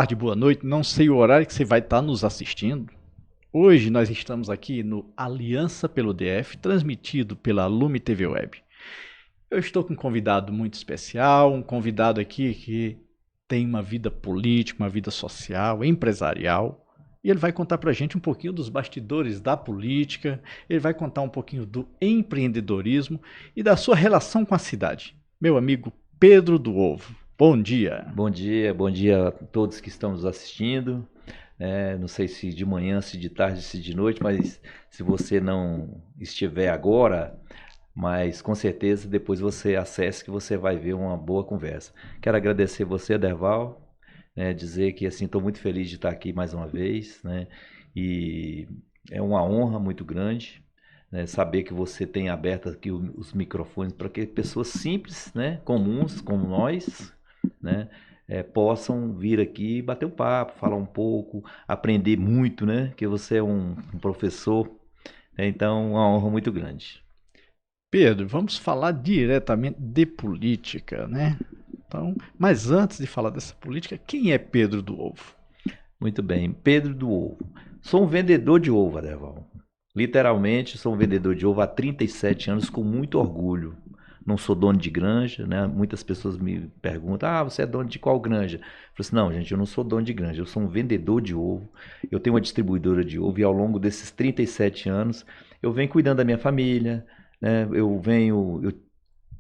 Tarde, boa noite. Não sei o horário que você vai estar nos assistindo. Hoje nós estamos aqui no Aliança pelo DF, transmitido pela Lume TV Web. Eu estou com um convidado muito especial, um convidado aqui que tem uma vida política, uma vida social, empresarial. E ele vai contar para a gente um pouquinho dos bastidores da política, ele vai contar um pouquinho do empreendedorismo e da sua relação com a cidade. Meu amigo Pedro do Ovo, bom dia. Bom dia a todos que estão nos assistindo. Não sei se de manhã, se de tarde, se de noite, mas se você não estiver agora, mas com certeza depois você acesse que você vai ver uma boa conversa. Quero agradecer você, Derval, dizer que assim estou muito feliz de estar aqui mais uma vez, né? E é uma honra muito grande, né, saber que você tem aberto aqui os microfones para que pessoas simples, né, comuns como nós, né, possam vir aqui bater um papo, falar um pouco, aprender muito, né? Que você é um professor, né, então uma honra muito grande. Pedro, vamos falar diretamente de política, né? Então, mas antes de falar dessa política, quem é Pedro do Ovo? Muito bem, Pedro do Ovo. Sou um vendedor de ovo, Adeval. Literalmente, sou um vendedor de ovo há 37 anos com muito orgulho. Não sou dono de granja, né? Muitas pessoas me perguntam: ah, você é dono de qual granja? Eu falo assim: não, gente, eu não sou dono de granja, eu sou um vendedor de ovo. Eu tenho uma distribuidora de ovo e ao longo desses 37 anos eu venho cuidando da minha família, né? Eu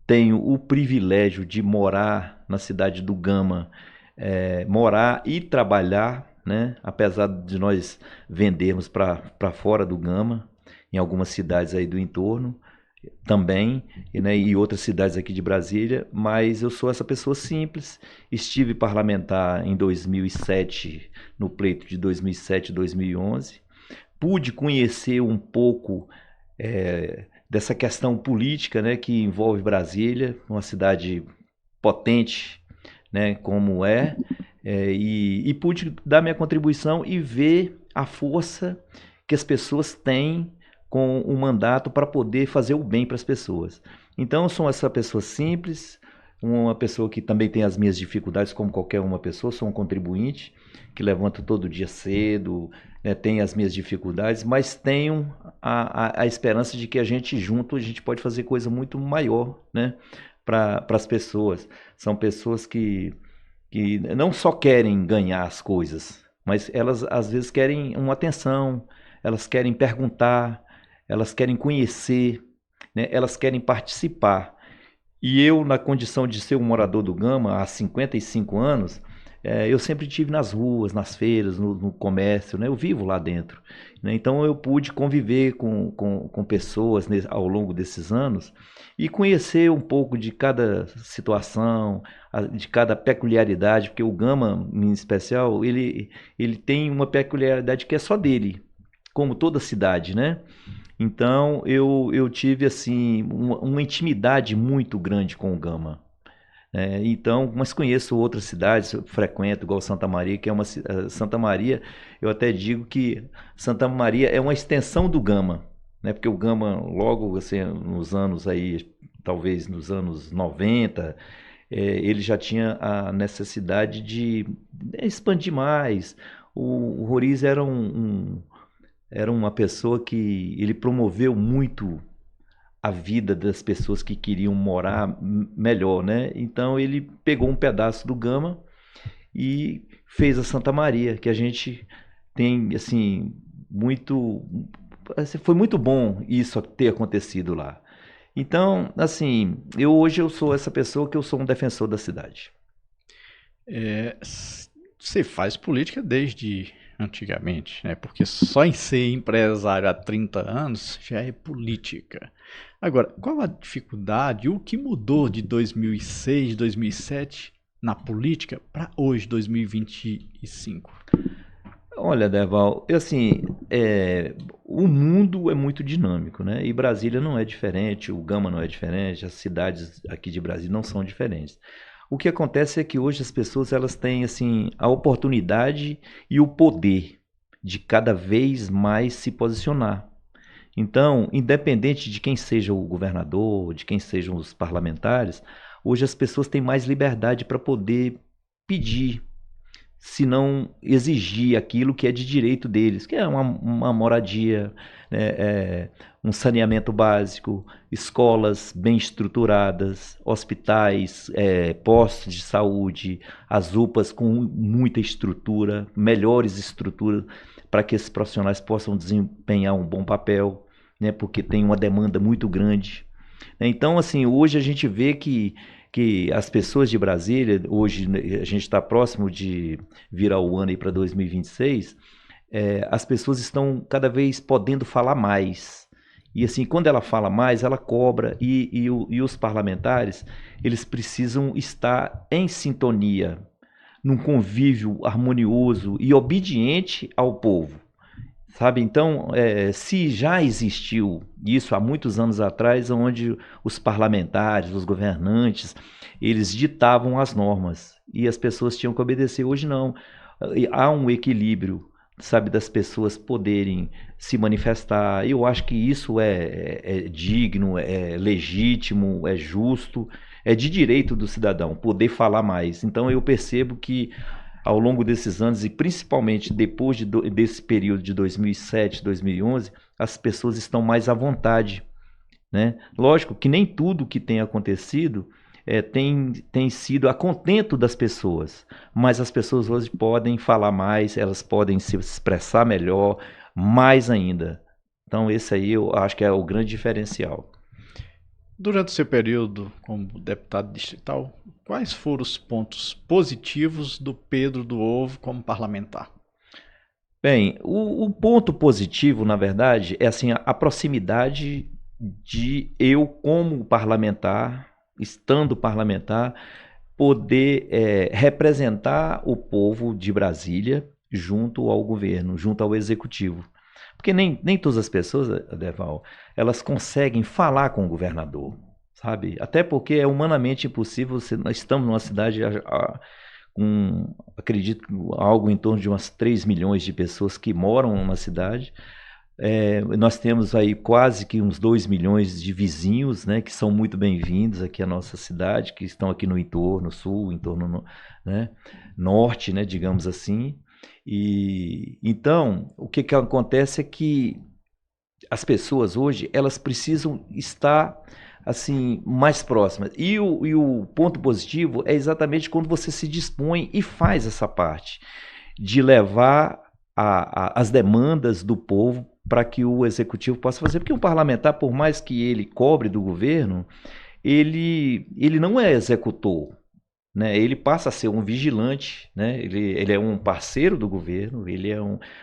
tenho o privilégio de morar na cidade do Gama, morar e trabalhar, né? Apesar de nós vendermos para fora do Gama, em algumas cidades aí do entorno também, né, e outras cidades aqui de Brasília, mas eu sou essa pessoa simples. Estive parlamentar em 2007, no pleito de 2007 e 2011. Pude conhecer um pouco dessa questão política, né, que envolve Brasília, uma cidade potente, né, como e pude dar minha contribuição e ver a força que as pessoas têm com o mandato para poder fazer o bem para as pessoas. Então, eu sou essa pessoa simples, uma pessoa que também tem as minhas dificuldades, como qualquer uma pessoa, sou um contribuinte que levanta todo dia cedo, né, tem as minhas dificuldades, mas tenho a esperança de que a gente junto a gente pode fazer coisa muito maior, né, para as pessoas. São pessoas que não só querem ganhar as coisas, mas elas às vezes querem uma atenção, elas querem perguntar, elas querem conhecer, né? Elas querem participar. E eu, na condição de ser um morador do Gama há 55 anos, eu sempre estive nas ruas, nas feiras, no comércio, né? Eu vivo lá dentro, né? Então eu pude conviver com pessoas ao longo desses anos e conhecer um pouco de cada situação, de cada peculiaridade, porque o Gama, em especial, ele tem uma peculiaridade que é só dele, como toda cidade, né? Então eu tive assim uma intimidade muito grande com o Gama. Então, mas conheço outras cidades, frequento, igual Santa Maria, que é Santa Maria, eu até digo que Santa Maria é uma extensão do Gama, né? Porque o Gama, logo assim, nos anos aí, talvez nos anos 90, ele já tinha a necessidade de expandir mais. O Roriz era uma pessoa que ele promoveu muito a vida das pessoas que queriam morar melhor, né? Então ele pegou um pedaço do Gama e fez a Santa Maria, que a gente tem assim muito, assim, foi muito bom isso ter acontecido lá. Então, assim, hoje eu sou essa pessoa que eu sou um defensor da cidade. Você faz política desde antigamente, né? Porque só em ser empresário há 30 anos já é política. Agora, qual a dificuldade, o que mudou de 2006, 2007 na política para hoje, 2025? Olha, Deval, assim, o mundo é muito dinâmico, né? E Brasília não é diferente, o Gama não é diferente, as cidades aqui de Brasília não são diferentes. O que acontece é que hoje as pessoas elas têm assim a oportunidade e o poder de cada vez mais se posicionar. Então, independente de quem seja o governador, de quem sejam os parlamentares, hoje as pessoas têm mais liberdade para poder pedir, se não exigir aquilo que é de direito deles, que é uma moradia, né, um saneamento básico, escolas bem estruturadas, hospitais, postos de saúde, as UPAs com muita estrutura, melhores estruturas para que esses profissionais possam desempenhar um bom papel, né, porque tem uma demanda muito grande. Então, assim, hoje a gente vê que as pessoas de Brasília, hoje a gente está próximo de virar o ano para 2026, as pessoas estão cada vez podendo falar mais. E assim, quando ela fala mais, ela cobra, e os parlamentares, eles precisam estar em sintonia, num convívio harmonioso e obediente ao povo. Sabe, então, se já existiu isso há muitos anos atrás, onde os parlamentares, os governantes, eles ditavam as normas e as pessoas tinham que obedecer. Hoje não. Há um equilíbrio, sabe, das pessoas poderem se manifestar. Eu acho que isso é digno, é legítimo, é justo, é de direito do cidadão poder falar mais. Então, eu percebo que ao longo desses anos, e principalmente depois desse período de 2007, 2011, as pessoas estão mais à vontade, né? Lógico que nem tudo que tem acontecido tem sido a contento das pessoas, mas as pessoas hoje podem falar mais, elas podem se expressar melhor, mais ainda. Então esse aí eu acho que é o grande diferencial. Durante seu período como deputado distrital, quais foram os pontos positivos do Pedro do Ovo como parlamentar? Bem, o ponto positivo, na verdade, é assim, a proximidade de eu, como parlamentar, estando parlamentar, poder representar o povo de Brasília junto ao governo, junto ao executivo. Porque nem todas as pessoas, Adeval, elas conseguem falar com o governador, sabe? Até porque é humanamente impossível. Nós estamos numa cidade com, acredito, algo em torno de umas 3 milhões de pessoas que moram numa cidade. Nós temos aí quase que uns 2 milhões de vizinhos, né, que são muito bem-vindos aqui à nossa cidade, que estão aqui no entorno sul, entorno, né, norte, né, digamos assim. E então, o que acontece é que as pessoas hoje, elas precisam estar assim mais próximas. E o ponto positivo é exatamente quando você se dispõe e faz essa parte de levar as demandas do povo para que o executivo possa fazer. Porque um parlamentar, por mais que ele cobre do governo, ele não é executor, né? Ele passa a ser um vigilante, né? Ele é um parceiro do governo,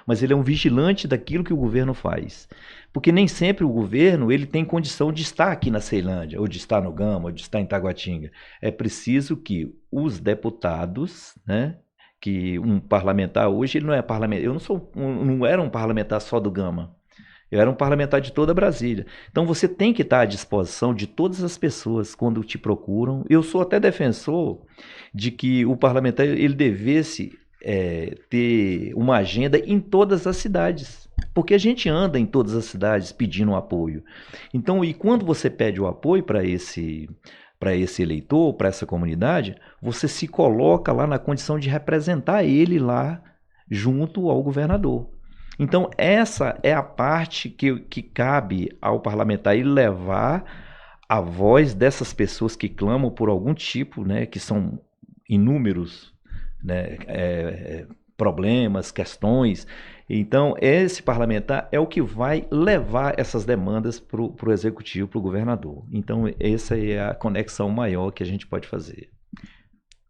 mas ele é um vigilante daquilo que o governo faz. Porque nem sempre o governo ele tem condição de estar aqui na Ceilândia, ou de estar no Gama, ou de estar em Taguatinga. É preciso que os deputados, né? Que um parlamentar hoje, ele não é parlamentar. Eu não era um parlamentar só do Gama. Eu era um parlamentar de toda Brasília. Então você tem que estar à disposição de todas as pessoas quando te procuram. Eu sou até defensor de que o parlamentar ele devesse ter uma agenda em todas as cidades. Porque a gente anda em todas as cidades pedindo apoio. Então, e quando você pede o apoio para esse eleitor, para essa comunidade, você se coloca lá na condição de representar ele lá junto ao governador. Então, essa é a parte que cabe ao parlamentar, ele levar a voz dessas pessoas que clamam por algum tipo, né, que são inúmeros, né, problemas, questões. Então, esse parlamentar é o que vai levar essas demandas para o executivo, para o governador. Então, essa é a conexão maior que a gente pode fazer.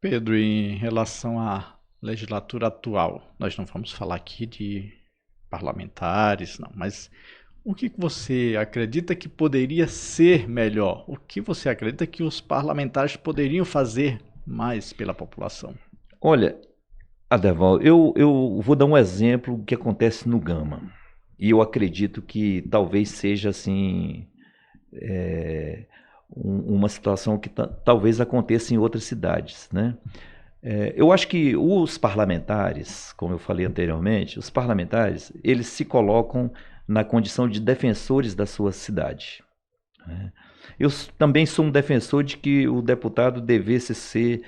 Pedro, em relação à legislatura atual, nós não vamos falar aqui de parlamentares, não, mas o que você acredita que poderia ser melhor? O que você acredita que os parlamentares poderiam fazer mais pela população? Olha, Adeval, eu vou dar um exemplo do que acontece no Gama. E eu acredito que talvez seja assim uma situação que talvez aconteça em outras cidades, né? Eu acho que os parlamentares, como eu falei anteriormente, os parlamentares, eles se colocam na condição de defensores da sua cidade, né? Eu também sou um defensor de que o deputado devesse ser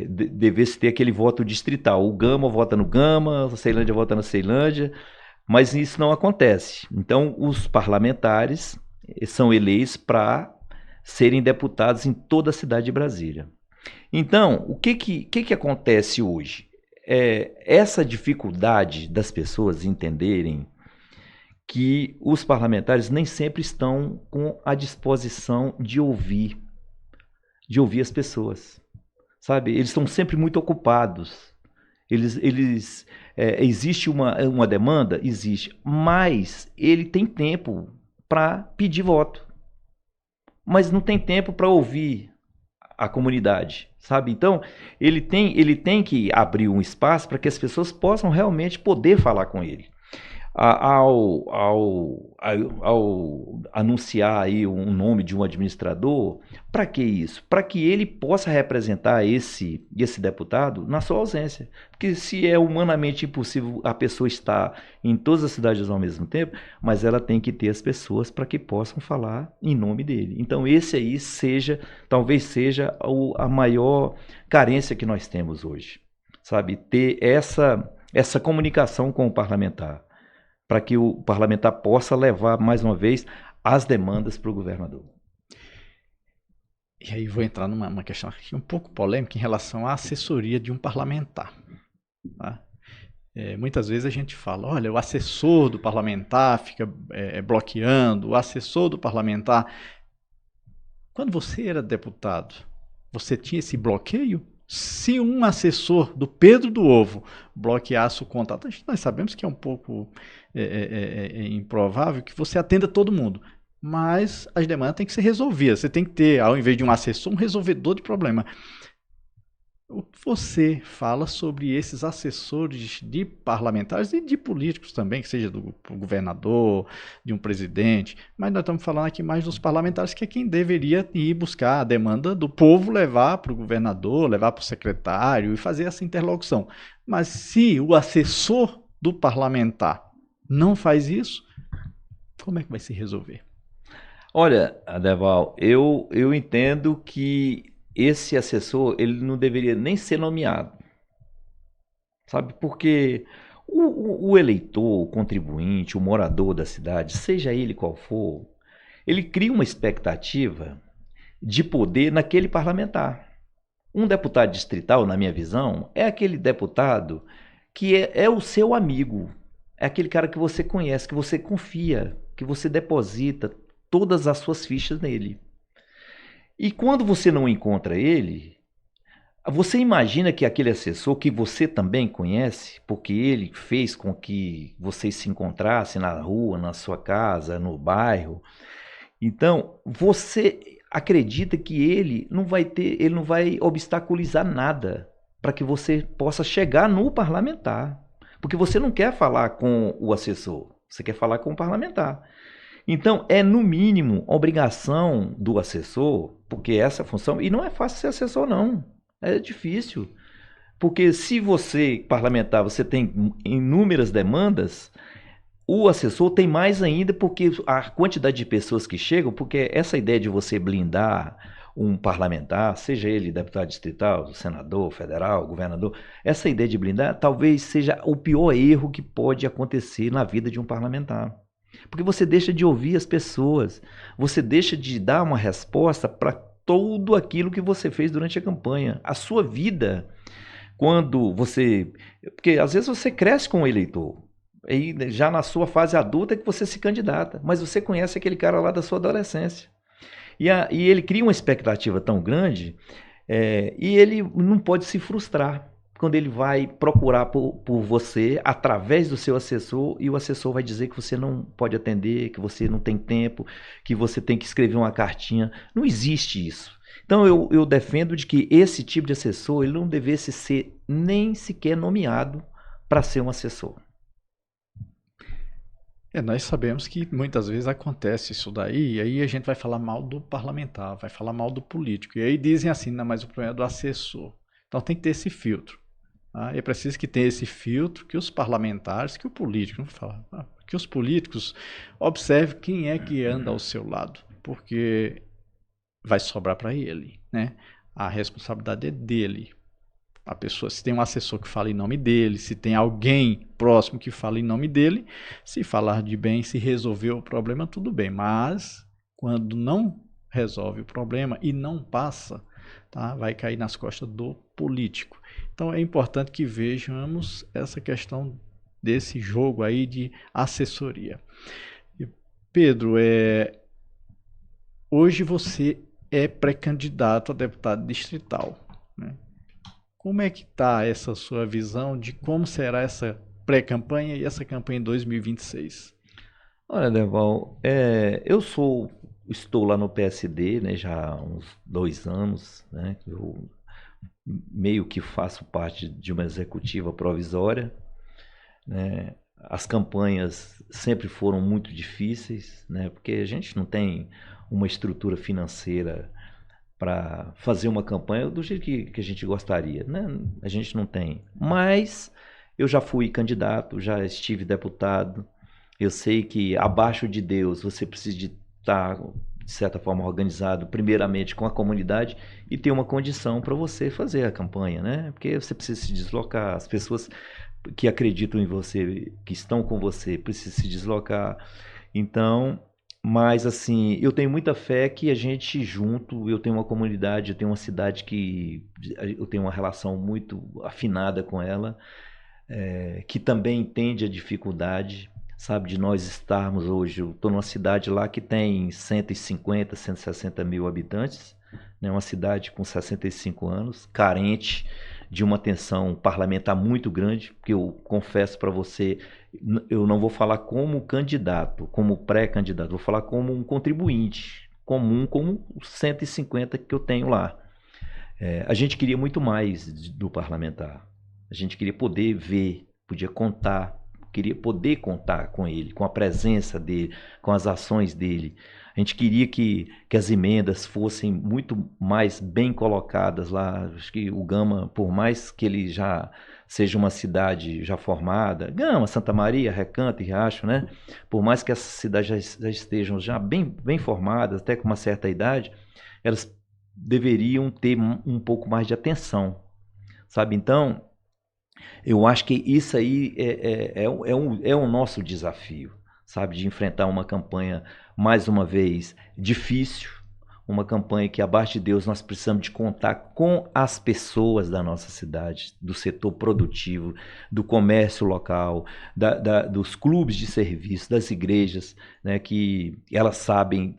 devesse ter aquele voto distrital. O Gama vota no Gama, a Ceilândia vota na Ceilândia, mas isso não acontece. Então, os parlamentares são eleitos para serem deputados em toda a cidade de Brasília. Então, o que acontece hoje? Essa dificuldade das pessoas entenderem que os parlamentares nem sempre estão com a disposição de ouvir as pessoas, sabe? Eles estão sempre muito ocupados. Existe uma demanda? Existe, mas ele tem tempo para pedir voto, mas não tem tempo para ouvir a comunidade, sabe? Então, ele tem que abrir um espaço para que as pessoas possam realmente poder falar com ele. Ao anunciar aí um nome de um administrador, para que isso? Para que ele possa representar esse deputado na sua ausência. Porque se é humanamente impossível a pessoa estar em todas as cidades ao mesmo tempo, mas ela tem que ter as pessoas para que possam falar em nome dele. Então esse aí talvez seja a maior carência que nós temos hoje, sabe? Ter essa comunicação com o parlamentar, para que o parlamentar possa levar, mais uma vez, as demandas para o governador. E aí vou entrar numa questão aqui um pouco polêmica em relação à assessoria de um parlamentar. Tá? Muitas vezes a gente fala, olha, o assessor do parlamentar fica bloqueando, o assessor do parlamentar... Quando você era deputado, você tinha esse bloqueio? Se um assessor do Pedro do Ovo bloqueasse o contato, nós sabemos que é um pouco improvável que você atenda todo mundo, mas as demandas têm que ser resolvidas. Você tem que ter, ao invés de um assessor, um resolvedor de problema. O que você fala sobre esses assessores de parlamentares e de políticos também, que seja do governador, de um presidente, mas nós estamos falando aqui mais dos parlamentares, que é quem deveria ir buscar a demanda do povo, levar para o governador, levar para o secretário e fazer essa interlocução. Mas se o assessor do parlamentar não faz isso, como é que vai se resolver? Olha, Adeval, eu entendo que esse assessor, ele não deveria nem ser nomeado, sabe? Porque o eleitor, o contribuinte, o morador da cidade, seja ele qual for, ele cria uma expectativa de poder naquele parlamentar. Um deputado distrital, na minha visão, é aquele deputado que é o seu amigo, é aquele cara que você conhece, que você confia, que você deposita todas as suas fichas nele. E quando você não encontra ele, você imagina que aquele assessor que você também conhece, porque ele fez com que vocês se encontrassem na rua, na sua casa, no bairro, então você acredita que ele não vai obstaculizar nada para que você possa chegar no parlamentar, porque você não quer falar com o assessor, você quer falar com o parlamentar. Então, é no mínimo obrigação do assessor, porque essa função, e não é fácil ser assessor não, é difícil, porque se você, parlamentar, você tem inúmeras demandas, o assessor tem mais ainda, porque a quantidade de pessoas que chegam, porque essa ideia de você blindar um parlamentar, seja ele deputado distrital, senador, federal, governador, essa ideia de blindar talvez seja o pior erro que pode acontecer na vida de um parlamentar. Porque você deixa de ouvir as pessoas, você deixa de dar uma resposta para tudo aquilo que você fez durante a campanha. A sua vida, quando você... Porque às vezes você cresce com o eleitor, e já na sua fase adulta é que você se candidata, mas você conhece aquele cara lá da sua adolescência. E ele cria uma expectativa tão grande, e ele não pode se frustrar quando ele vai procurar por você através do seu assessor, e o assessor vai dizer que você não pode atender, que você não tem tempo, que você tem que escrever uma cartinha. Não existe isso. Então eu defendo de que esse tipo de assessor ele não devesse ser nem sequer nomeado para ser um assessor. Nós sabemos que muitas vezes acontece isso daí, e aí a gente vai falar mal do parlamentar, vai falar mal do político. E aí dizem assim, não, mas o problema é do assessor. Então tem que ter esse filtro. É preciso que tenha esse filtro, que os parlamentares, que o político, não vou falar, que os políticos observem quem é que anda ao seu lado, porque vai sobrar para ele, né? a responsabilidade é dele. A pessoa, se tem um assessor que fala em nome dele, se tem alguém próximo que fala em nome dele, se falar de bem, se resolver o problema, tudo bem. Mas quando não resolve o problema e não passa, tá, vai cair nas costas do político. Então é importante que vejamos essa questão desse jogo aí de assessoria. E, Pedro, hoje você é pré-candidato a deputado distrital, né? Como é que está essa sua visão de como será essa pré-campanha e essa campanha em 2026? Olha, Deval, estou lá no PSD, né, já há uns 2 anos, né? Eu meio que faço parte de uma executiva provisória, né? As campanhas sempre foram muito difíceis, né? Porque a gente não tem uma estrutura financeira para fazer uma campanha do jeito que a gente gostaria, né? A gente não tem. Mas eu já fui candidato, já estive deputado. Eu sei que abaixo de Deus você precisa de estar, de certa forma, organizado, primeiramente com a comunidade e ter uma condição para você fazer a campanha, né? Porque você precisa se deslocar, as pessoas que acreditam em você, que estão com você, precisam se deslocar. Então, mas assim, eu tenho muita fé que a gente junto, eu tenho uma comunidade, eu tenho uma cidade que eu tenho uma relação muito afinada com ela, que também entende a dificuldade, sabe, de nós estarmos hoje. Eu estou numa cidade lá que tem 150, 160 mil habitantes, né, uma cidade com 65 anos, carente de uma atenção parlamentar muito grande, porque eu confesso para você, eu não vou falar como candidato, como pré-candidato, vou falar como um contribuinte comum, como os 150 que eu tenho lá. A gente queria muito mais do parlamentar. A gente queria poder ver, podia contar, queria poder contar com ele, com a presença dele, com as ações dele. A gente queria que as emendas fossem muito mais bem colocadas lá. Acho que o Gama, por mais que ele já seja uma cidade já formada, Gama, Santa Maria, Recanto e Riacho, né? Por mais que essas cidades já estejam já bem formadas, até com uma certa idade, elas deveriam ter um pouco mais de atenção, sabe? Então, eu acho que isso aí é o nosso desafio, sabe? De enfrentar uma campanha, mais uma vez, difícil, uma campanha que, abaixo de Deus, nós precisamos de contar com as pessoas da nossa cidade, do setor produtivo, do comércio local, dos clubes de serviço, das igrejas, né, que elas sabem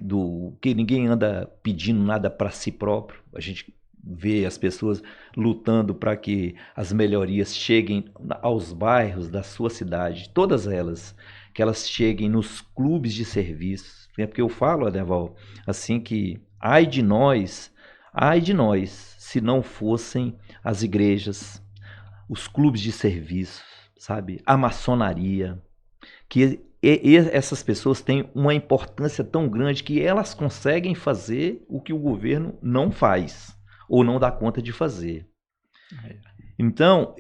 que ninguém anda pedindo nada para si próprio. A gente vê as pessoas lutando para que as melhorias cheguem aos bairros da sua cidade, todas elas, que elas cheguem nos clubes de serviço. É porque eu falo, Adeval, assim que ai de nós, se não fossem as igrejas, os clubes de serviço, sabe? A maçonaria, que essas pessoas têm uma importância tão grande que elas conseguem fazer o que o governo não faz ou não dá conta de fazer. Então,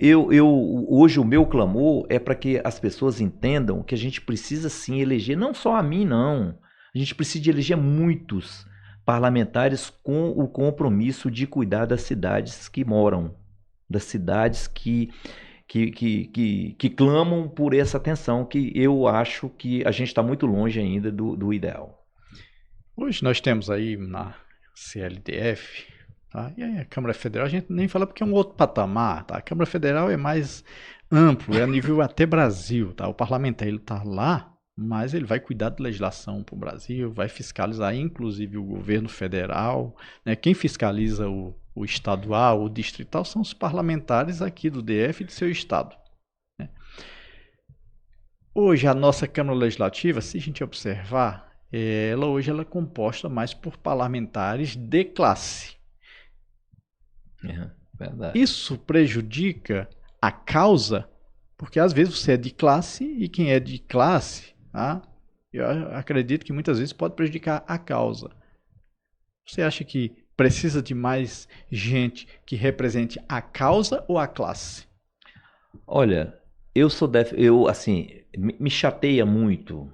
hoje o meu clamor é para que as pessoas entendam que a gente precisa sim eleger, não só a mim, não. A gente precisa de eleger muitos parlamentares com o compromisso de cuidar das cidades que moram, das cidades que clamam por essa atenção, que eu acho que a gente está muito longe ainda do ideal. Hoje nós temos aí na CLDF, tá? E aí a Câmara Federal, a gente nem fala porque é um outro patamar, tá? A Câmara Federal é mais amplo, é a nível até Brasil, tá? O parlamentar, ele tá lá, mas ele vai cuidar de legislação para o Brasil, vai fiscalizar inclusive o governo federal, né? Quem fiscaliza o estadual, o distrital, são os parlamentares aqui do DF e do seu estado, né? Hoje a nossa Câmara Legislativa, se a gente observar, hoje ela é composta mais por parlamentares de classe. Verdade. Isso prejudica a causa, porque às vezes você é de classe e quem é de classe, tá? Eu acredito que muitas vezes pode prejudicar a causa. Você acha que precisa de mais gente que represente a causa ou a classe? Olha, assim, me chateia muito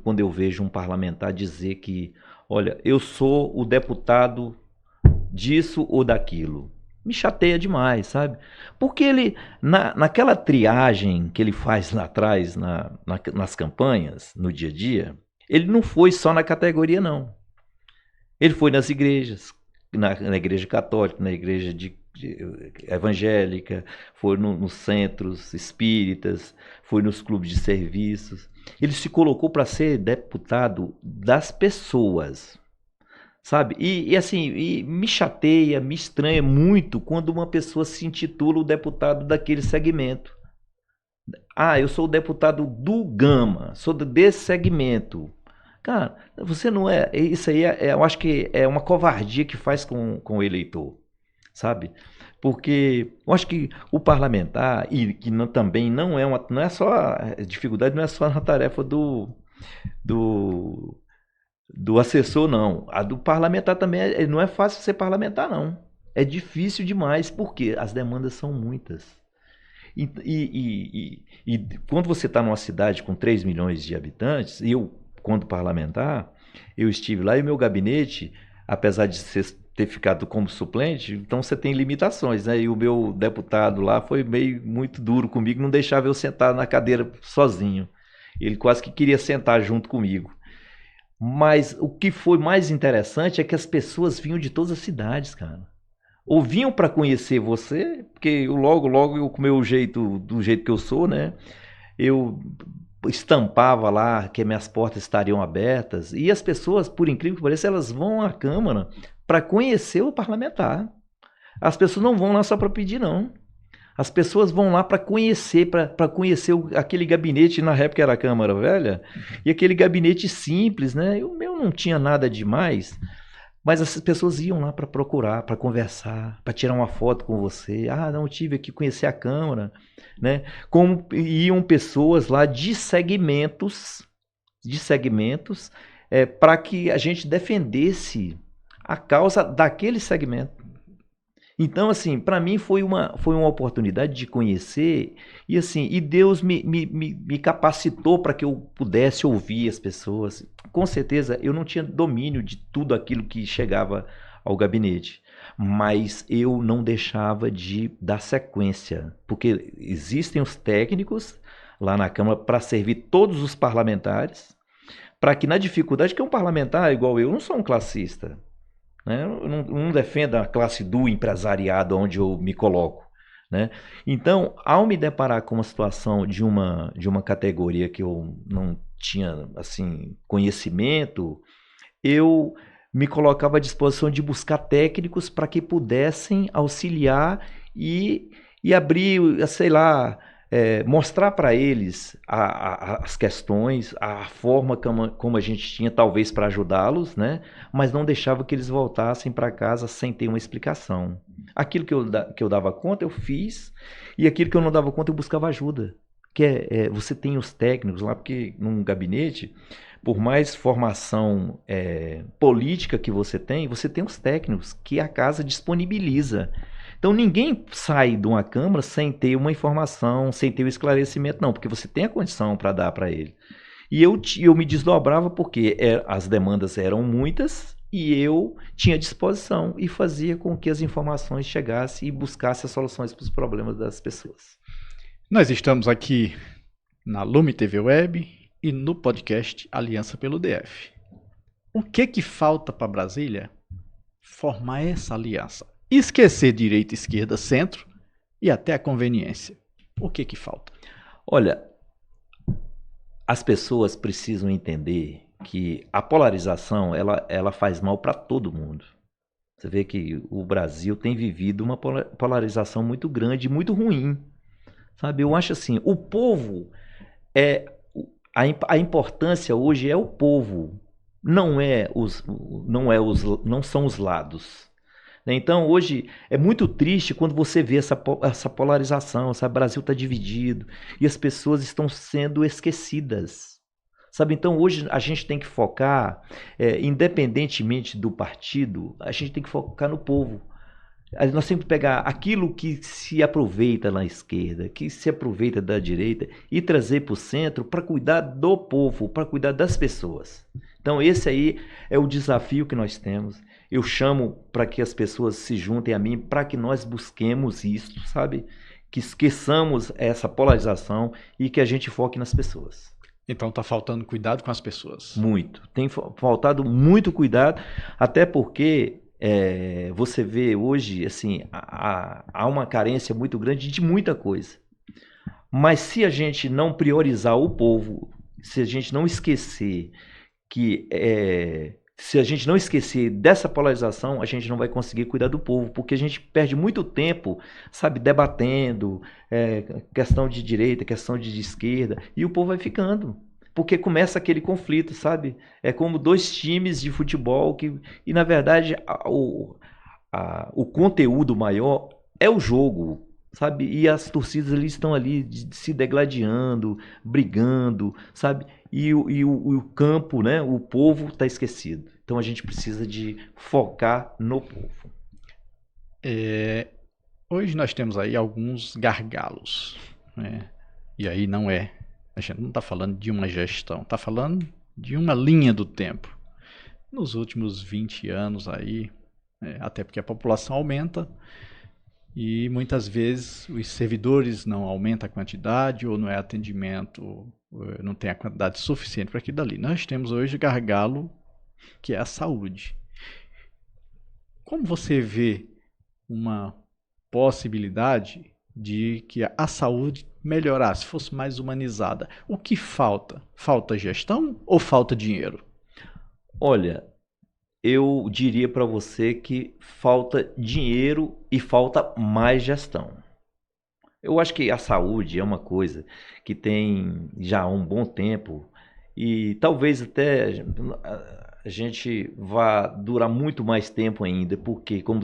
quando eu vejo um parlamentar dizer que, olha, eu sou o deputado disso ou daquilo. Me chateia demais, sabe? Porque ele, naquela triagem que ele faz lá atrás, nas campanhas, no dia a dia, ele não foi só na categoria, não. Ele foi nas igrejas, na igreja católica, na igreja evangélica, foi nos centros espíritas, foi nos clubes de serviços. Ele se colocou para ser deputado das pessoas, sabe? E assim, me chateia, me estranha muito quando uma pessoa se intitula o deputado daquele segmento. Ah, eu sou o deputado do Gama, sou desse segmento. Cara, você não é. Isso aí eu acho que é uma covardia que faz com o eleitor, sabe? Porque eu acho que o parlamentar, e que também não é só. A dificuldade não é só na tarefa do assessor, não. A do parlamentar também não é fácil ser parlamentar, não. É difícil demais, porque as demandas são muitas. E quando você está numa cidade com 3 milhões de habitantes, e eu, quando parlamentar, eu estive lá e o meu gabinete, apesar de ter ficado como suplente, então você tem limitações, né? E o meu deputado lá foi muito duro comigo, não deixava eu sentar na cadeira sozinho. Ele quase que queria sentar junto comigo. Mas o que foi mais interessante é que as pessoas vinham de todas as cidades, cara. Ou vinham para conhecer você, porque eu logo eu, com o meu jeito, do jeito que eu sou, né? Eu estampava lá que minhas portas estariam abertas. E as pessoas, por incrível que pareça, elas vão à Câmara para conhecer o parlamentar. As pessoas não vão lá só para pedir, não. As pessoas vão lá para conhecer, aquele gabinete, na época era a Câmara Velha, e aquele gabinete simples, né? O meu não tinha nada demais, mas as pessoas iam lá para procurar, para conversar, para tirar uma foto com você. Ah, não, eu tive aqui conhecer a Câmara, né? Como iam pessoas lá de segmentos, para que a gente defendesse a causa daquele segmento. Então, assim, para mim foi uma oportunidade de conhecer e, assim, Deus me capacitou para que eu pudesse ouvir as pessoas. Com certeza, eu não tinha domínio de tudo aquilo que chegava ao gabinete, mas eu não deixava de dar sequência, porque existem os técnicos lá na Câmara para servir todos os parlamentares, para que na dificuldade, que um parlamentar igual eu não sou um classista, né? Eu não defendo a classe do empresariado onde eu me coloco, né? Então, ao me deparar com uma situação de uma categoria que eu não tinha assim conhecimento, eu me colocava à disposição de buscar técnicos para que pudessem auxiliar e abrir, sei lá, mostrar para eles as questões, a forma como a gente tinha, talvez, para ajudá-los, né? Mas não deixava que eles voltassem para casa sem ter uma explicação. Aquilo que eu dava conta, eu fiz, e aquilo que eu não dava conta, eu buscava ajuda. Você tem os técnicos lá, porque num gabinete, por mais formação política que você tem os técnicos que a casa disponibiliza. Então ninguém sai de uma Câmara sem ter uma informação, sem ter o esclarecimento, não, porque você tem a condição para dar para ele. E eu me desdobrava porque as demandas eram muitas e eu tinha disposição e fazia com que as informações chegassem e buscasse as soluções para os problemas das pessoas. Nós estamos aqui na Lume TV Web e no podcast Aliança pelo DF. O que falta para Brasília formar essa aliança? Esquecer direita, esquerda, centro e até a conveniência. O que falta? Olha, as pessoas precisam entender que a polarização ela faz mal para todo mundo. Você vê que o Brasil tem vivido uma polarização muito grande, muito ruim. Sabe? Eu acho assim, o povo a importância hoje é o povo, não são os lados. Então, hoje, é muito triste quando você vê essa polarização, sabe? O Brasil está dividido e as pessoas estão sendo esquecidas, sabe? Então, hoje, a gente tem que focar, independentemente do partido, a gente tem que focar no povo. Nós temos que pegar aquilo que se aproveita na esquerda, que se aproveita da direita e trazer para o centro para cuidar do povo, para cuidar das pessoas. Então esse aí é o desafio que nós temos. Eu chamo para que as pessoas se juntem a mim, para que nós busquemos isso, sabe? Que esqueçamos essa polarização e que a gente foque nas pessoas. Então tá faltando cuidado com as pessoas. Muito. Tem faltado muito cuidado, até porque você vê hoje, assim, há uma carência muito grande de muita coisa. Mas se a gente não priorizar o povo, se a gente não esquecer se a gente não esquecer dessa polarização, a gente não vai conseguir cuidar do povo, porque a gente perde muito tempo, sabe, debatendo questão de direita, questão de esquerda, e o povo vai ficando. Porque começa aquele conflito, sabe? É como dois times de futebol e na verdade, o conteúdo maior é o jogo, sabe? E as torcidas ali estão ali se degladiando, brigando, sabe? E o campo, né? O povo está esquecido. Então a gente precisa de focar no povo. Hoje nós temos aí alguns gargalos, né? E aí a gente não está falando de uma gestão, está falando de uma linha do tempo. Nos últimos 20 anos aí, até porque a população aumenta e muitas vezes os servidores não aumentam a quantidade ou não é atendimento, não tem a quantidade suficiente para aquilo dali. Nós temos hoje gargalo, que é a saúde. Como você vê uma possibilidade de que a saúde melhorasse, fosse mais humanizada? O que falta? Falta gestão ou falta dinheiro? Olha, eu diria para você que falta dinheiro e falta mais gestão. Eu acho que a saúde é uma coisa que tem já um bom tempo e talvez até a gente vá durar muito mais tempo ainda, porque, como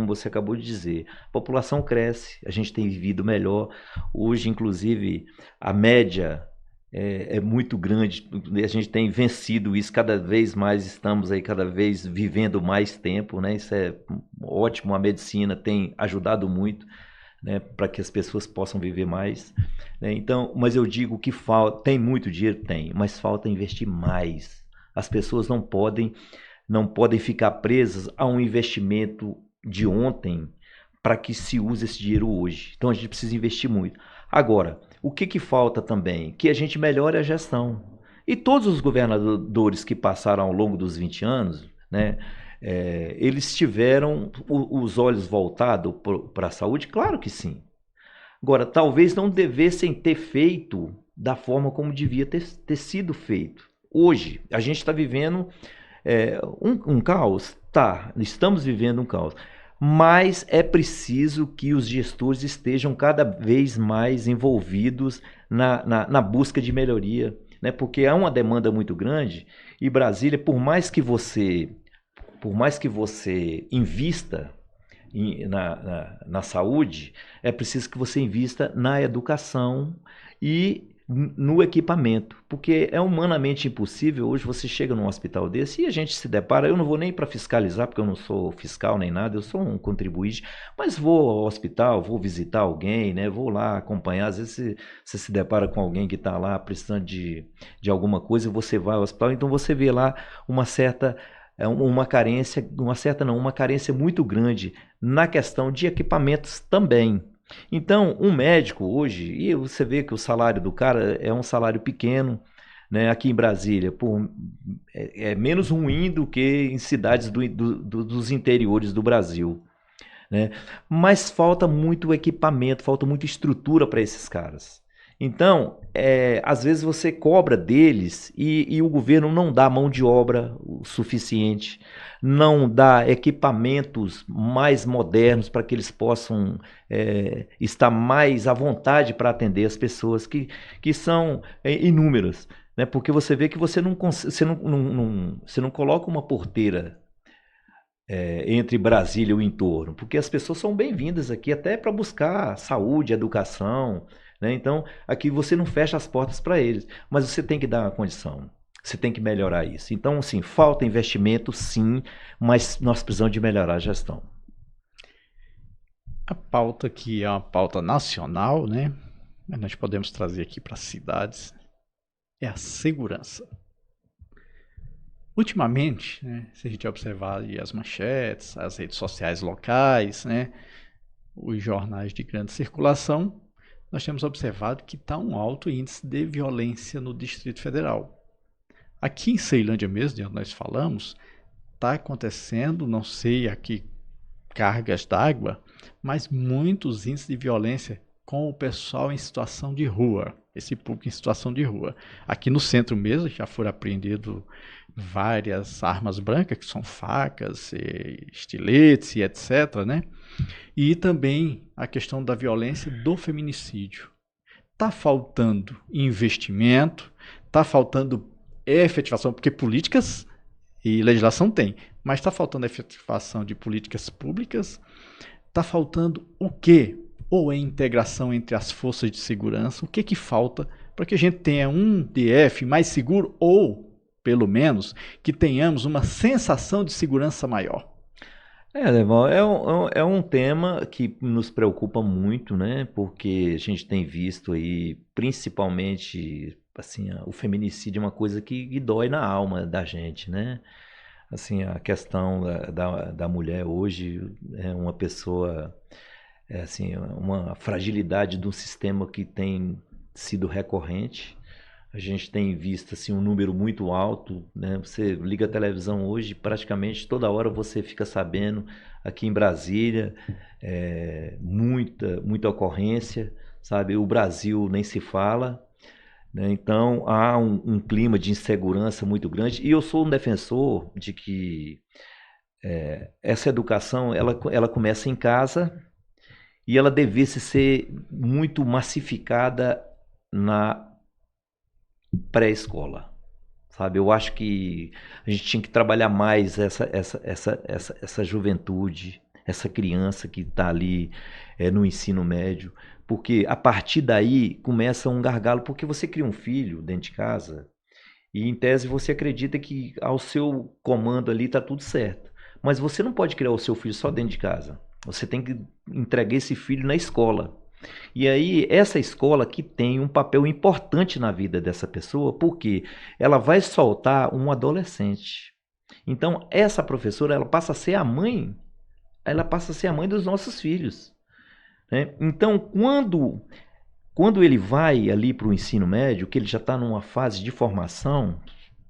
você acabou de dizer, a população cresce, a gente tem vivido melhor. Hoje, inclusive, a média é muito grande, a gente tem vencido isso cada vez mais, estamos aí cada vez vivendo mais tempo, né? Isso é ótimo, a medicina tem ajudado muito, né, para que as pessoas possam viver mais, né? Então, mas eu digo que tem muito dinheiro, tem, mas falta investir mais. As pessoas não podem ficar presas a um investimento de ontem para que se use esse dinheiro hoje. Então a gente precisa investir muito. Agora, o que falta também? Que a gente melhore a gestão. E todos os governadores que passaram ao longo dos 20 anos, né, eles tiveram os olhos voltados para a saúde? Claro que sim. Agora, talvez não devessem ter feito da forma como devia ter sido feito. Hoje, a gente está vivendo um caos? Tá, estamos vivendo um caos. Mas é preciso que os gestores estejam cada vez mais envolvidos na busca de melhoria, né? Porque há uma demanda muito grande e Brasília, por mais que você invista na saúde, é preciso que você invista na educação e no equipamento, porque é humanamente impossível. Hoje você chega num hospital desse e a gente se depara, eu não vou nem para fiscalizar, porque eu não sou fiscal nem nada, eu sou um contribuinte, mas vou ao hospital, vou visitar alguém, né? Vou lá acompanhar, às vezes você se depara com alguém que está lá precisando de alguma coisa e você vai ao hospital, então você vê lá uma carência muito grande na questão de equipamentos também. Então, um médico hoje, e você vê que o salário do cara é um salário pequeno, né, aqui em Brasília, é menos ruim do que em cidades dos interiores do Brasil, né? Mas falta muito equipamento, falta muita estrutura para esses caras. Então, às vezes você cobra deles e o governo não dá mão de obra o suficiente, não dá equipamentos mais modernos para que eles possam estar mais à vontade para atender as pessoas que são inúmeras, né? Porque você vê que você não coloca uma porteira entre Brasília e o entorno, porque as pessoas são bem-vindas aqui até para buscar saúde, educação, né? Então, aqui você não fecha as portas para eles, mas você tem que dar uma condição, você tem que melhorar isso. Então, assim, falta investimento, sim, mas nós precisamos de melhorar a gestão. A pauta que é uma pauta nacional, né? Nós podemos trazer aqui para as cidades, é a segurança. Ultimamente, né, se a gente observar aí as manchetes, as redes sociais locais, né, os jornais de grande circulação, nós temos observado que está um alto índice de violência no Distrito Federal. Aqui em Ceilândia mesmo, de onde nós falamos, está acontecendo, não sei aqui, cargas d'água, mas muitos índices de violência com o pessoal em situação de rua, esse público em situação de rua. Aqui no centro mesmo já foram apreendidos várias armas brancas, que são facas, estiletes e etc., né? E também a questão da violência do feminicídio. Está faltando investimento, está faltando efetivação, porque políticas e legislação tem, mas está faltando efetivação de políticas públicas, está faltando o quê? Ou a integração entre as forças de segurança, o que falta para que a gente tenha um DF mais seguro ou, pelo menos, que tenhamos uma sensação de segurança maior? Levão, é um tema que nos preocupa muito, né? Porque a gente tem visto aí, principalmente, assim, o feminicídio é uma coisa que dói na alma da gente, né? Assim, a questão da mulher hoje é uma pessoa, assim, uma fragilidade de um sistema que tem sido recorrente. A gente tem visto assim um número muito alto, né? Você liga a televisão hoje, praticamente toda hora você fica sabendo, aqui em Brasília, muita ocorrência, sabe? O Brasil nem se fala, né? Então há um clima de insegurança muito grande, e eu sou um defensor de que essa educação ela começa em casa, e ela devesse ser muito massificada na pré-escola, sabe? Eu acho que a gente tinha que trabalhar mais essa juventude, essa criança que está ali no ensino médio, porque a partir daí começa um gargalo, porque você cria um filho dentro de casa e, em tese, você acredita que ao seu comando ali está tudo certo, mas você não pode criar o seu filho só dentro de casa, você tem que entregar esse filho na escola. E aí, essa escola que tem um papel importante na vida dessa pessoa, porque ela vai soltar um adolescente. Então, essa professora, ela passa a ser a mãe dos nossos filhos, né? Então, quando ele vai ali para o ensino médio, que ele já está numa fase de formação,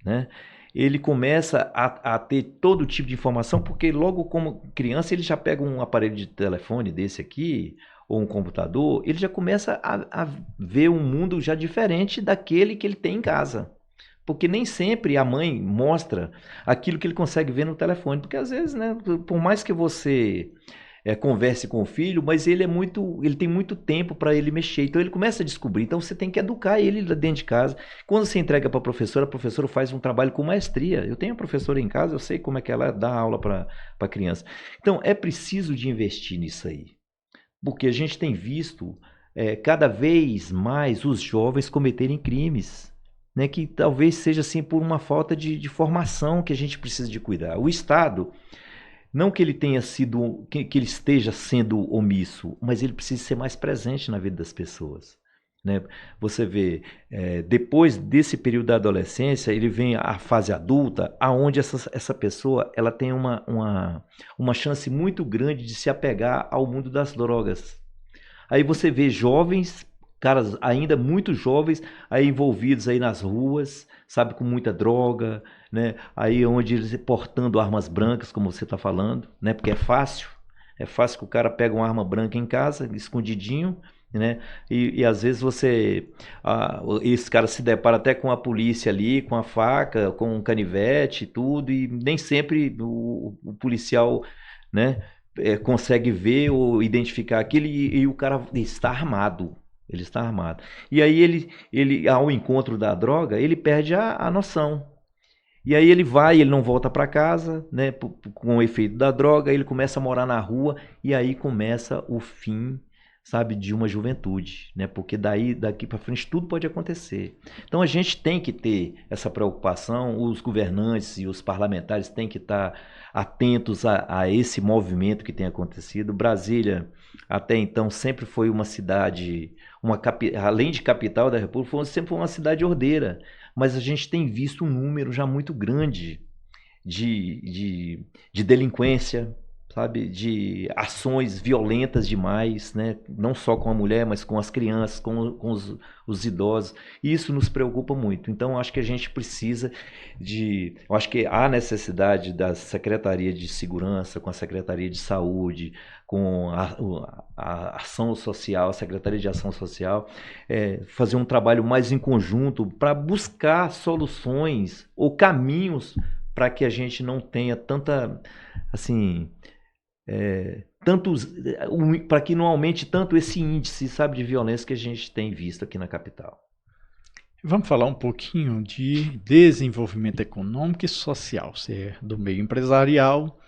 né? Ele começa a ter todo tipo de informação, porque logo como criança ele já pega um aparelho de telefone desse aqui, ou um computador, ele já começa a ver um mundo já diferente daquele que ele tem em casa. Porque nem sempre a mãe mostra aquilo que ele consegue ver no telefone. Porque às vezes, né, por mais que você converse com o filho, mas ele tem muito tempo para ele mexer. Então ele começa a descobrir. Então você tem que educar ele dentro de casa. Quando você entrega para a professora faz um trabalho com maestria. Eu tenho uma professora em casa, eu sei como é que ela dá aula para a criança. Então é preciso de investir nisso aí. Porque a gente tem visto cada vez mais os jovens cometerem crimes, né? Que talvez seja assim por uma falta de formação que a gente precisa de cuidar. O Estado, não que ele tenha sido, que ele esteja sendo omisso, mas ele precisa ser mais presente na vida das pessoas, né? Você vê, depois desse período da adolescência, ele vem a fase adulta, aonde essa pessoa ela tem uma chance muito grande de se apegar ao mundo das drogas. Aí você vê jovens, caras ainda muito jovens, aí envolvidos aí nas ruas, sabe, com muita droga, né? Aí onde eles portando armas brancas, como você está falando, né? Porque é fácil que o cara pega uma arma branca em casa, escondidinho, né? E às vezes esse cara se depara até com a polícia ali, com a faca, com um canivete e tudo, e nem sempre o policial, né, consegue ver ou identificar aquilo, e o cara está armado. Ele está armado. E aí ele ao encontro da droga, ele perde a noção. E aí ele não volta para casa, né, com o efeito da droga, ele começa a morar na rua, e aí começa o fim, sabe, de uma juventude, né? Porque daqui para frente tudo pode acontecer. Então a gente tem que ter essa preocupação, os governantes e os parlamentares têm que estar atentos a esse movimento que tem acontecido. Brasília, até então, sempre foi uma cidade, além de capital da República, sempre foi uma cidade ordeira, mas a gente tem visto um número já muito grande de delinquência, sabe, de ações violentas demais, né? Não só com a mulher, mas com as crianças, com os idosos. E isso nos preocupa muito. Então, acho que a gente precisa eu acho que há necessidade da Secretaria de Segurança, com a Secretaria de Saúde, com a Ação Social, a Secretaria de Ação Social, fazer um trabalho mais em conjunto para buscar soluções ou caminhos para que a gente não tenha tanta, assim, para que não aumente tanto esse índice, sabe, de violência que a gente tem visto aqui na capital. Vamos falar um pouquinho de desenvolvimento econômico e social, do meio empresarial.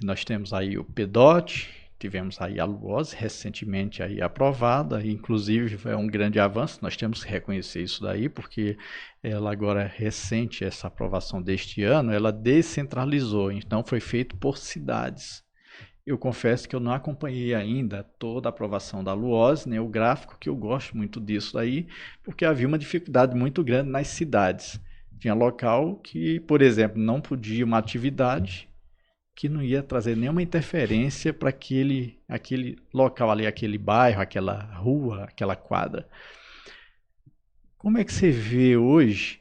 Nós temos aí o PEDOT, tivemos aí a LUOSE recentemente aí aprovada, inclusive é um grande avanço, nós temos que reconhecer isso daí, porque ela agora recente, essa aprovação deste ano, ela descentralizou, então foi feito por cidades. Eu confesso que eu não acompanhei ainda toda a aprovação da LUOSE, nem o gráfico, que eu gosto muito disso daí, porque havia uma dificuldade muito grande nas cidades. Tinha local que, por exemplo, não podia uma atividade que não ia trazer nenhuma interferência para aquele local ali, aquele bairro, aquela rua, aquela quadra. Como é que você vê hoje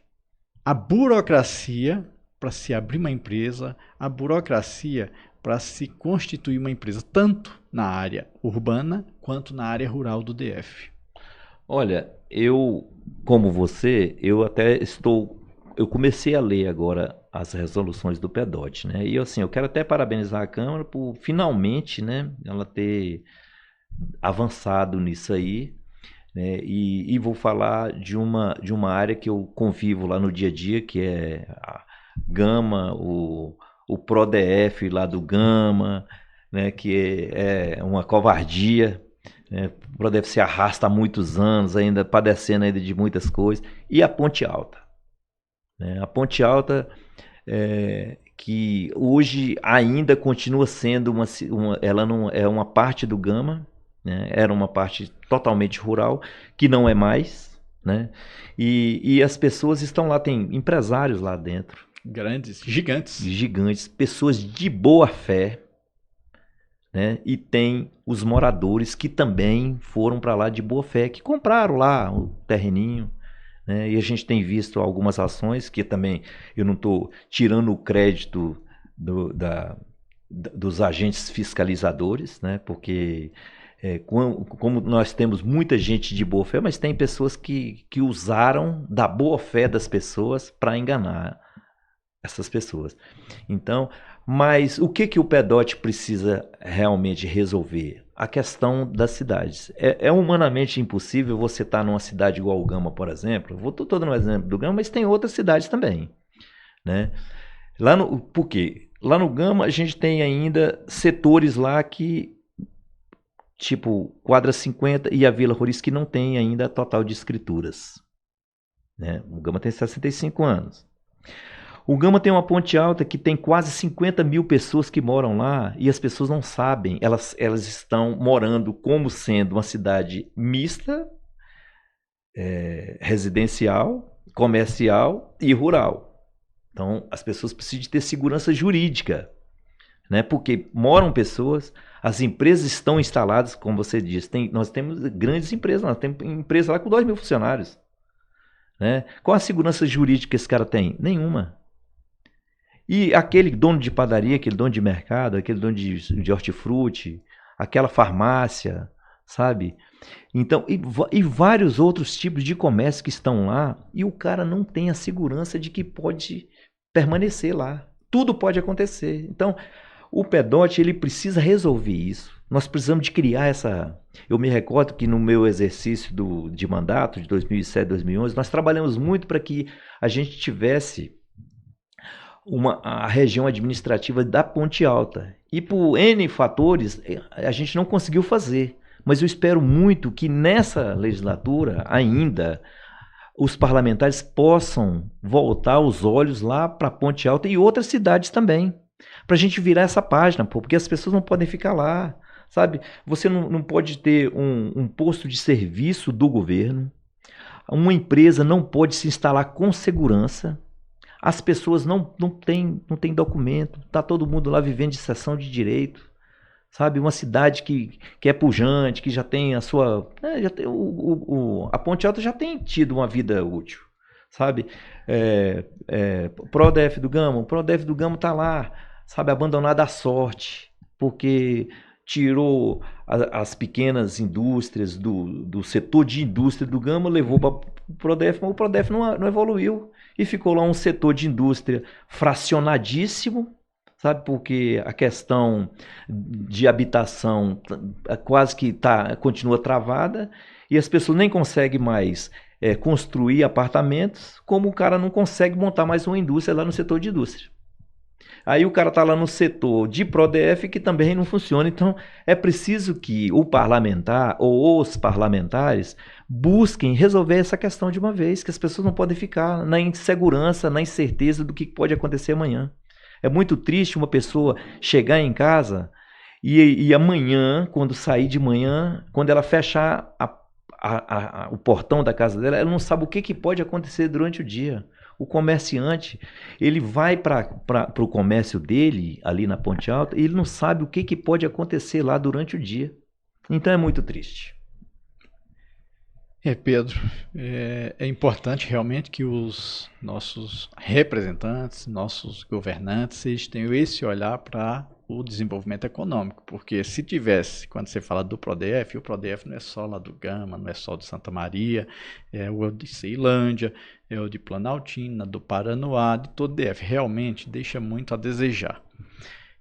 a burocracia para se abrir uma empresa, a burocracia para se constituir uma empresa, tanto na área urbana quanto na área rural do DF? Olha, como você, eu comecei a ler agora as resoluções do PEDOT, né? E assim, eu quero até parabenizar a Câmara por finalmente, né, ela ter avançado nisso aí, né? E vou falar de uma área que eu convivo lá no dia a dia, que é a Gama, o PRODF lá do Gama, né, que é uma covardia, né? O PRODF se arrasta há muitos anos, ainda padecendo ainda de muitas coisas. E a Ponte Alta, né? A Ponte Alta, que hoje ainda continua sendo ela não é uma parte do Gama, né? Era uma parte totalmente rural, que não é mais, né? E as pessoas estão lá, tem empresários lá dentro, Grandes, gigantes, pessoas de boa fé, né? E tem os moradores que também foram para lá de boa fé, que compraram lá o terreninho, né? E a gente tem visto algumas ações que também eu não estou tirando o crédito dos agentes fiscalizadores, né? Porque como nós temos muita gente de boa fé, mas tem pessoas que usaram da boa fé das pessoas para enganar essas pessoas. Então, mas o que o PEDOT precisa realmente resolver? A questão das cidades. É humanamente impossível você estar numa cidade igual o Gama, por exemplo. Estou dando um exemplo do Gama, mas tem outras cidades também, né? Por quê? Lá no Gama a gente tem ainda setores lá que, tipo Quadra 50 e a Vila Roriz, que não tem ainda total de escrituras, né? O Gama tem 65 anos. O Gama tem uma Ponte Alta que tem quase 50 mil pessoas que moram lá e as pessoas não sabem. Elas estão morando como sendo uma cidade mista, residencial, comercial e rural. Então, as pessoas precisam de ter segurança jurídica, né? Porque moram pessoas, as empresas estão instaladas, como você disse. Nós temos grandes empresas, nós temos empresa lá com 2 mil funcionários, né? Qual a segurança jurídica que esse cara tem? Nenhuma. E aquele dono de padaria, aquele dono de mercado, aquele dono de hortifruti, aquela farmácia, sabe? Então, e vários outros tipos de comércio que estão lá, e o cara não tem a segurança de que pode permanecer lá. Tudo pode acontecer. Então, o PEDOT, ele precisa resolver isso. Nós precisamos de criar essa... Eu me recordo que no meu exercício de mandato, de 2007, 2011, nós trabalhamos muito para que a gente tivesse a região administrativa da Ponte Alta. E por N fatores, a gente não conseguiu fazer. Mas eu espero muito que nessa legislatura ainda os parlamentares possam voltar os olhos lá para a Ponte Alta e outras cidades também, para a gente virar essa página, porque as pessoas não podem ficar lá, sabe? Você não pode ter um posto de serviço do governo, uma empresa não pode se instalar com segurança. As pessoas não têm documento, está todo mundo lá vivendo de cessão de direito, sabe? Uma cidade que é pujante, que já tem a sua... já tem a Ponte Alta já tem tido uma vida útil, sabe? O PRODEF do Gama está lá, sabe? Abandonado à sorte, porque tirou as pequenas indústrias do setor de indústria do Gama, levou para o PRODEF, mas o PRODEF não evoluiu e ficou lá um setor de indústria fracionadíssimo, sabe? Porque a questão de habitação quase que continua travada e as pessoas nem conseguem mais construir apartamentos, como o cara não consegue montar mais uma indústria lá no setor de indústria. Aí o cara está lá no setor de PRODEF que também não funciona. Então é preciso que o parlamentar ou os parlamentares busquem resolver essa questão de uma vez, que as pessoas não podem ficar na insegurança, na incerteza do que pode acontecer amanhã. É muito triste uma pessoa chegar em casa e amanhã, quando sair de manhã, quando ela fechar o portão da casa dela, ela não sabe o que pode acontecer durante o dia. O comerciante, ele vai para o comércio dele, ali na Ponte Alta, e ele não sabe o que pode acontecer lá durante o dia. Então é muito triste. Pedro, é importante realmente que os nossos representantes, nossos governantes, eles tenham esse olhar para o desenvolvimento econômico, porque se tivesse, quando você fala do PRODEF, o PRODEF não é só lá do Gama, não é só de Santa Maria, é o de Ceilândia, é o de Planaltina, do Paranoá, de todo o DF, realmente deixa muito a desejar.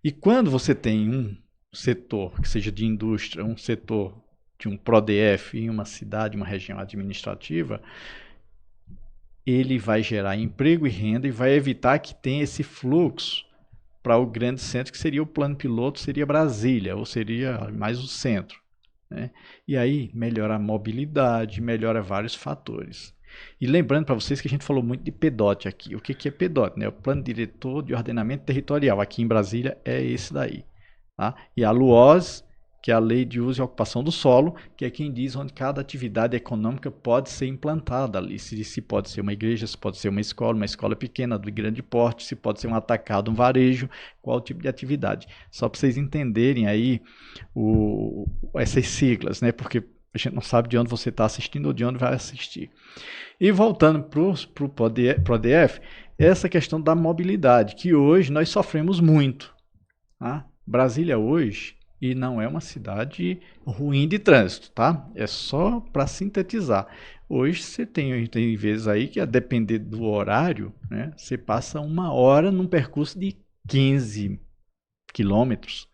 E quando você tem um setor que seja de indústria, um setor de um PRODEF em uma cidade, uma região administrativa, ele vai gerar emprego e renda e vai evitar que tenha esse fluxo para o grande centro, que seria o plano piloto, seria Brasília, ou seria mais o centro, né? E aí melhora a mobilidade, melhora vários fatores. E lembrando para vocês que a gente falou muito de PDOT aqui. O que é PDOT? Né? O Plano Diretor de Ordenamento Territorial. Aqui em Brasília é esse daí. Tá? E a LUOS, que é a Lei de Uso e Ocupação do Solo, que é quem diz onde cada atividade econômica pode ser implantada ali. Se pode ser uma igreja, se pode ser uma escola pequena, de grande porte, se pode ser um atacado, um varejo, qual tipo de atividade. Só para vocês entenderem aí essas siglas, né? Porque a gente não sabe de onde você está assistindo ou de onde vai assistir. E voltando para o PRODEF, essa questão da mobilidade, que hoje nós sofremos muito. Tá? Brasília hoje, e não é uma cidade ruim de trânsito, tá? É só para sintetizar. Hoje você tem vezes aí que, a depender do horário, né, você passa 1 hora num percurso de 15 quilômetros,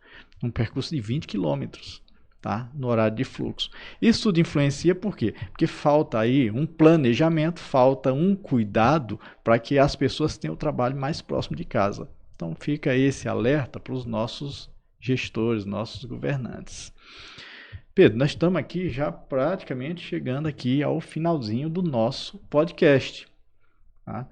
num percurso de 20 quilômetros. Tá? No horário de fluxo. Isso tudo influencia por quê? Porque falta aí um planejamento, falta um cuidado para que as pessoas tenham o trabalho mais próximo de casa. Então fica esse alerta para os nossos gestores, nossos governantes. Pedro, nós estamos aqui já praticamente chegando aqui ao finalzinho do nosso podcast. Tá?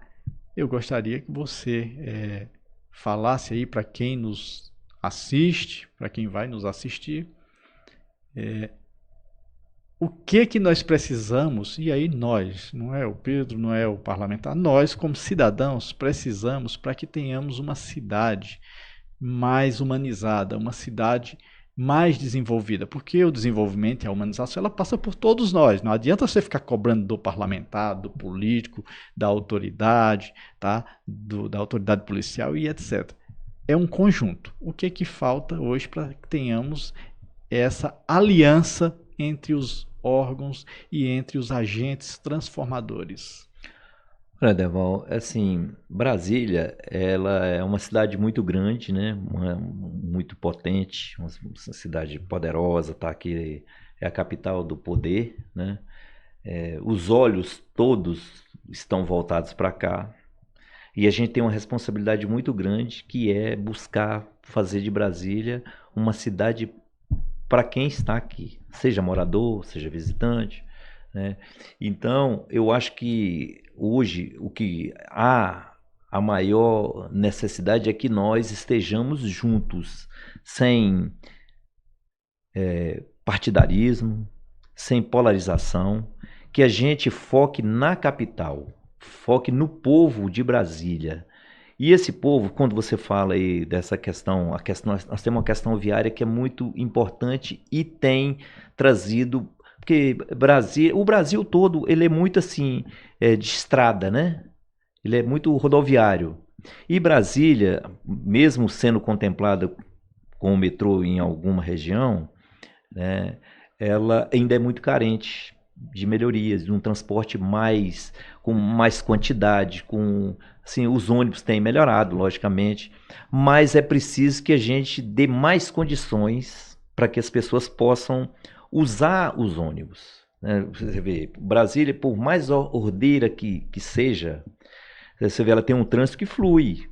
Eu gostaria que você falasse aí para quem nos assiste, para quem vai nos assistir, o que nós precisamos, e aí nós, não é o Pedro, não é o parlamentar, nós como cidadãos precisamos para que tenhamos uma cidade mais humanizada, uma cidade mais desenvolvida, porque o desenvolvimento e a humanização ela passa por todos nós, não adianta você ficar cobrando do parlamentar, do político, da autoridade, tá? Da autoridade policial e etc. É um conjunto. O que falta hoje para que tenhamos essa aliança entre os órgãos e entre os agentes transformadores? Olha, Deval, assim, Brasília, ela é uma cidade muito grande, né? Muito potente, uma cidade poderosa, tá? Que é a capital do poder, né? Os olhos todos estão voltados para cá. E a gente tem uma responsabilidade muito grande, que é buscar fazer de Brasília uma cidade para quem está aqui, seja morador, seja visitante, né? Então, eu acho que hoje o que há a maior necessidade é que nós estejamos juntos, sem partidarismo, sem polarização, que a gente foque na capital, foque no povo de Brasília. E esse povo, quando você fala aí dessa questão, nós temos uma questão viária que é muito importante e tem trazido, porque o Brasil todo, ele é muito assim, de estrada, né? Ele é muito rodoviário. E Brasília, mesmo sendo contemplada com o metrô em alguma região, né, ela ainda é muito carente de melhorias, de um transporte com mais quantidade, assim, os ônibus têm melhorado, logicamente, mas é preciso que a gente dê mais condições para que as pessoas possam usar os ônibus. Né? Você vê, Brasília, por mais ordeira que seja, você vê, ela tem um trânsito que flui.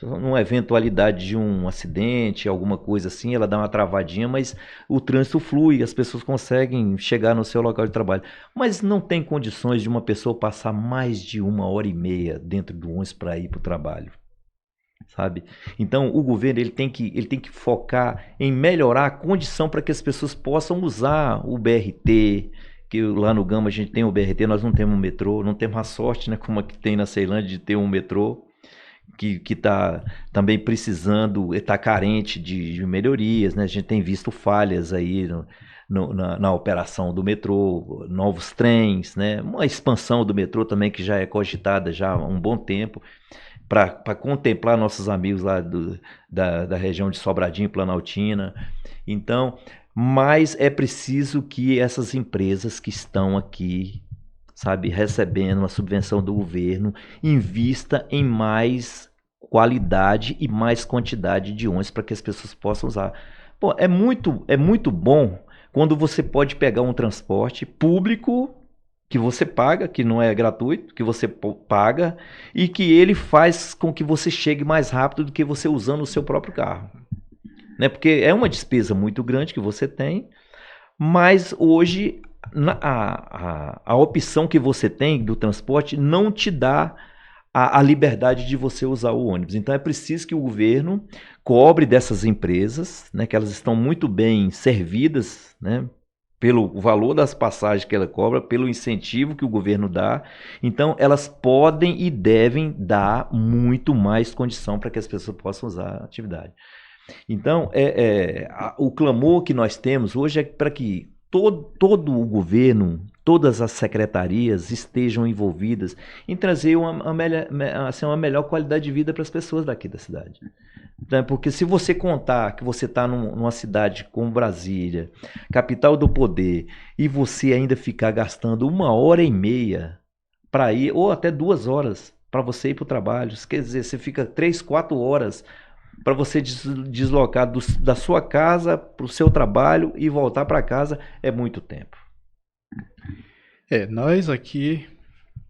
Numa eventualidade de um acidente, alguma coisa assim, ela dá uma travadinha, mas o trânsito flui, as pessoas conseguem chegar no seu local de trabalho. Mas não tem condições de uma pessoa passar mais de 1h30 dentro do ônibus para ir para o trabalho, sabe? Então, o governo ele tem que focar em melhorar a condição para que as pessoas possam usar o BRT, que lá no Gama a gente tem o BRT, nós não temos um metrô, não temos a sorte, né, como a que tem na Ceilândia de ter um metrô, que está também precisando, está carente de melhorias, né? A gente tem visto falhas aí na operação do metrô, novos trens, né? Uma expansão do metrô também que já é cogitada já há um bom tempo, para contemplar nossos amigos lá da região de Sobradinho e Planaltina. Então, mas é preciso que essas empresas que estão aqui, sabe, recebendo uma subvenção do governo, invista em mais qualidade e mais quantidade de ônibus para que as pessoas possam usar. Pô, é muito bom quando você pode pegar um transporte público que você paga, que não é gratuito, que você paga, e que ele faz com que você chegue mais rápido do que você usando o seu próprio carro. Né? Porque é uma despesa muito grande que você tem, mas hoje a opção que você tem do transporte não te dá a liberdade de você usar o ônibus. Então é preciso que o governo cobre dessas empresas, né, que elas estão muito bem servidas, né, pelo valor das passagens que ela cobra, pelo incentivo que o governo dá. Então elas podem e devem dar muito mais condição para que as pessoas possam usar a atividade. Então o clamor que nós temos hoje é para que todo o governo, todas as secretarias estejam envolvidas em trazer uma melhor qualidade de vida para as pessoas daqui da cidade. Então, porque se você contar que você está numa cidade como Brasília, capital do poder, e você ainda ficar gastando 1h30 para ir, ou até 2 horas para você ir para o trabalho, quer dizer, você fica 3, 4 horas para você deslocar da sua casa para o seu trabalho e voltar para casa, é muito tempo. Nós aqui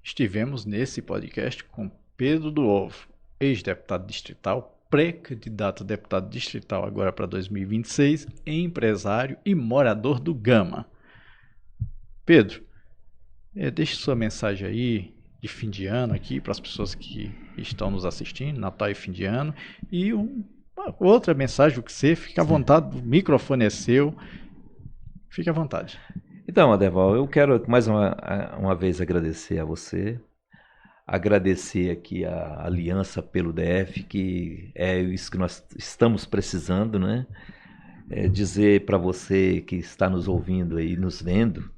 estivemos nesse podcast com Pedro do Ovo, ex-deputado distrital, pré-candidato a deputado distrital agora para 2026, empresário e morador do Gama. Pedro, deixe sua mensagem aí de fim de ano aqui para as pessoas que estão nos assistindo, Natal e fim de ano, e outra mensagem, o que você fica à vontade, o microfone é seu, fique à vontade. Então, Adeval, eu quero mais uma vez agradecer a você, agradecer aqui a Aliança pelo DF, que é isso que nós estamos precisando, né? Dizer para você que está nos ouvindo aí, nos vendo,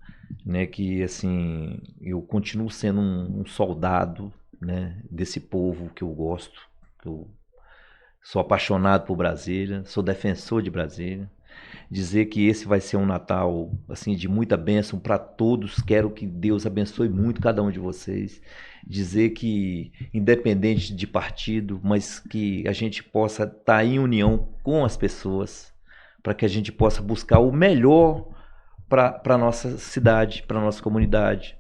né, que assim, eu continuo sendo um soldado, né, desse povo que eu gosto, que eu sou apaixonado por Brasília, sou defensor de Brasília. Dizer que esse vai ser um Natal assim de muita bênção para todos. Quero que Deus abençoe muito cada um de vocês. Dizer que, independente de partido, mas que a gente possa estar em união com as pessoas, para que a gente possa buscar o melhor para a nossa cidade, para a nossa comunidade.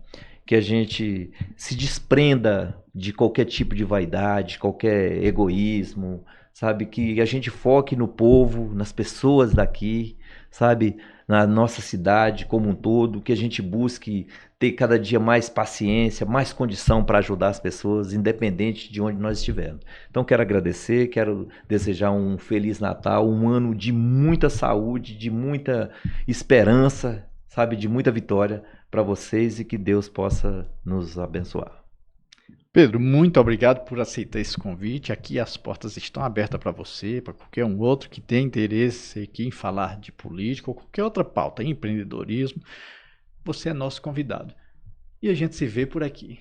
Que a gente se desprenda de qualquer tipo de vaidade, qualquer egoísmo, sabe? Que a gente foque no povo, nas pessoas daqui, sabe? Na nossa cidade como um todo, que a gente busque ter cada dia mais paciência, mais condição para ajudar as pessoas, independente de onde nós estivermos. Então quero agradecer, quero desejar um Feliz Natal, um ano de muita saúde, de muita esperança, sabe? De muita vitória para vocês e que Deus possa nos abençoar. Pedro, muito obrigado por aceitar esse convite. Aqui as portas estão abertas para você, para qualquer um outro que tenha interesse aqui em falar de política ou qualquer outra pauta, empreendedorismo. Você é nosso convidado. E a gente se vê por aqui.